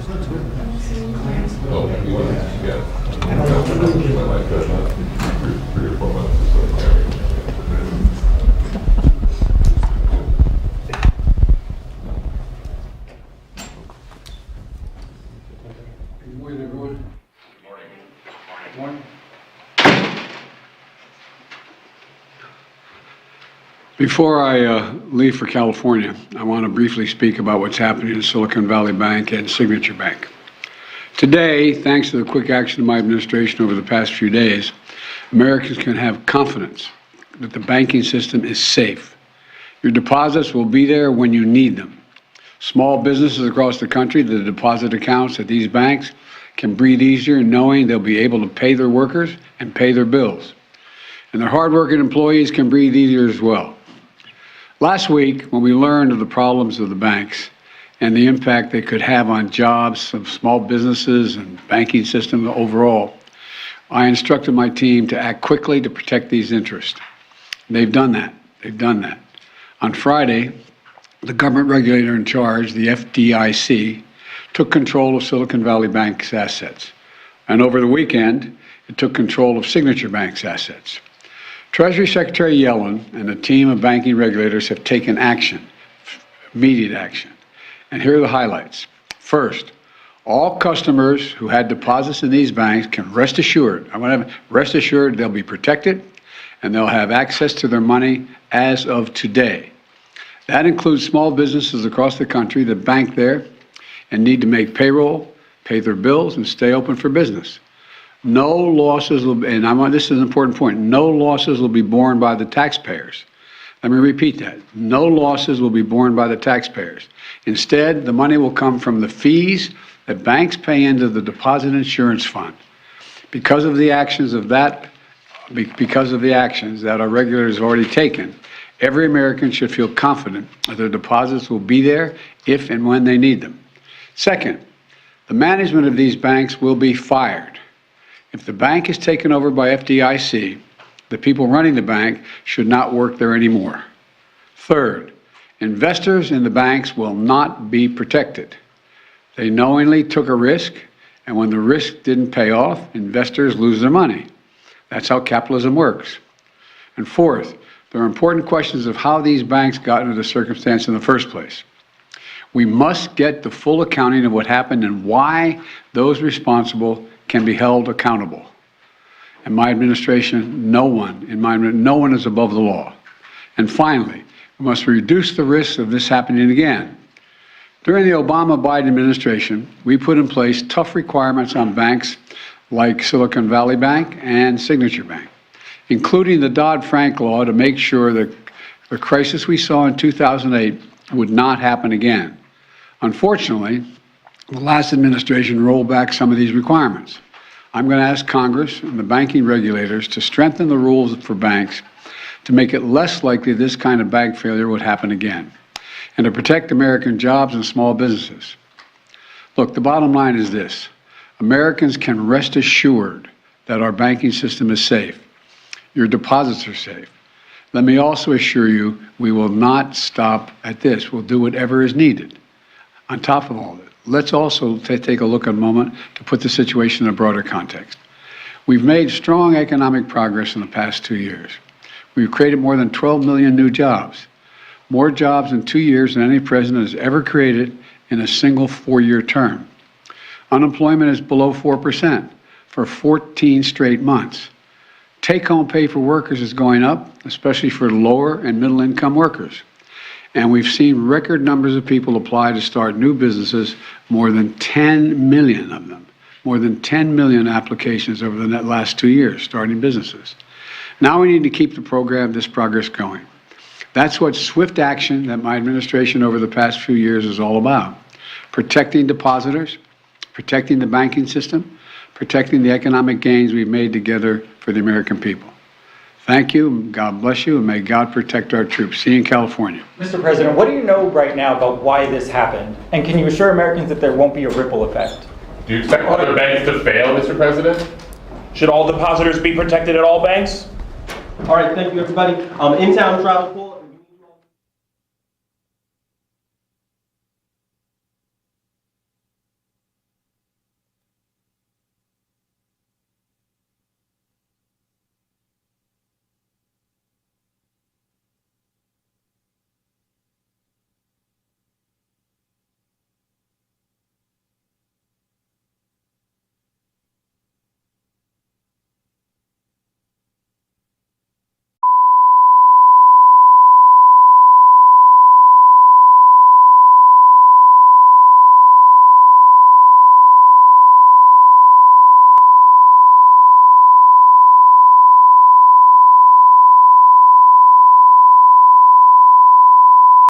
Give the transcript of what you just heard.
Oh, yeah. Like 3 or 4 months or so. Good morning, everyone. Good morning. Before I leave for California, I want to briefly speak about what's happening in Silicon Valley Bank and Signature Bank. Today, thanks to the quick action of my administration over the past few days, Americans can have confidence that the banking system is safe. Your deposits will be there when you need them. Small businesses across the country, the deposit accounts at these banks can breathe easier knowing they'll be able to pay their workers and pay their bills. And their hardworking employees can breathe easier as well. Last week, when we learned of the problems of the banks and the impact they could have on jobs of small businesses and banking system overall, I instructed my team to act quickly to protect these interests. They've done that. On Friday, the government regulator in charge, the FDIC, took control of Silicon Valley Bank's assets. And over the weekend, it took control of Signature Bank's assets. Treasury Secretary Yellen and a team of banking regulators have taken action, immediate action. And here are the highlights. First, all customers who had deposits in these banks can rest assured, they'll be protected and they'll have access to their money as of today. That includes small businesses across the country that bank there and need to make payroll, pay their bills, and stay open for business. No losses will be, and this is an important point, no losses will be borne by the taxpayers. Let me repeat that. No losses will be borne by the taxpayers. Instead, the money will come from the fees that banks pay into the deposit insurance fund. Because of the actions that our regulators have already taken, every American should feel confident that their deposits will be there if and when they need them. Second, the management of these banks will be fired. If the bank is taken over by FDIC, the people running the bank should not work there anymore. Third, investors in the banks will not be protected. They knowingly took a risk, and when the risk didn't pay off, investors lose their money. That's how capitalism works. And fourth, there are important questions of how these banks got into the circumstance in the first place. We must get the full accounting of what happened and why those responsible can be held accountable. In my administration, no one is above the law. And finally, we must reduce the risks of this happening again. During the Obama-Biden administration, we put in place tough requirements on banks like Silicon Valley Bank and Signature Bank, including the Dodd-Frank law to make sure that the crisis we saw in 2008 would not happen again. Unfortunately, the last administration rolled back some of these requirements. I'm going to ask Congress and the banking regulators to strengthen the rules for banks to make it less likely this kind of bank failure would happen again, and to protect American jobs and small businesses. Look, the bottom line is this. Americans can rest assured that our banking system is safe. Your deposits are safe. Let me also assure you we will not stop at this. We'll do whatever is needed. On top of all this, let's also take a look at a moment to put the situation in a broader context. We've made strong economic progress in the past 2 years. We've created more than 12 million new jobs, more jobs in 2 years than any president has ever created in a single 4-year term. Unemployment is below 4% for 14 straight months. Take-home pay for workers is going up, especially for lower and middle-income workers. And we've seen record numbers of people apply to start new businesses, more than 10 million of them, more than 10 million applications over the last 2 years starting businesses. Now we need to keep this progress going. That's what swift action that my administration over the past few years is all about. Protecting depositors, protecting the banking system, protecting the economic gains we've made together for the American people. Thank you, God bless you, and may God protect our troops. See you in California. Mr. President, what do you know right now about why this happened? And can you assure Americans that there won't be a ripple effect? Do you expect other banks to fail, Mr. President? Should all depositors be protected at all banks? All right, thank you, everybody. In-town travel pool.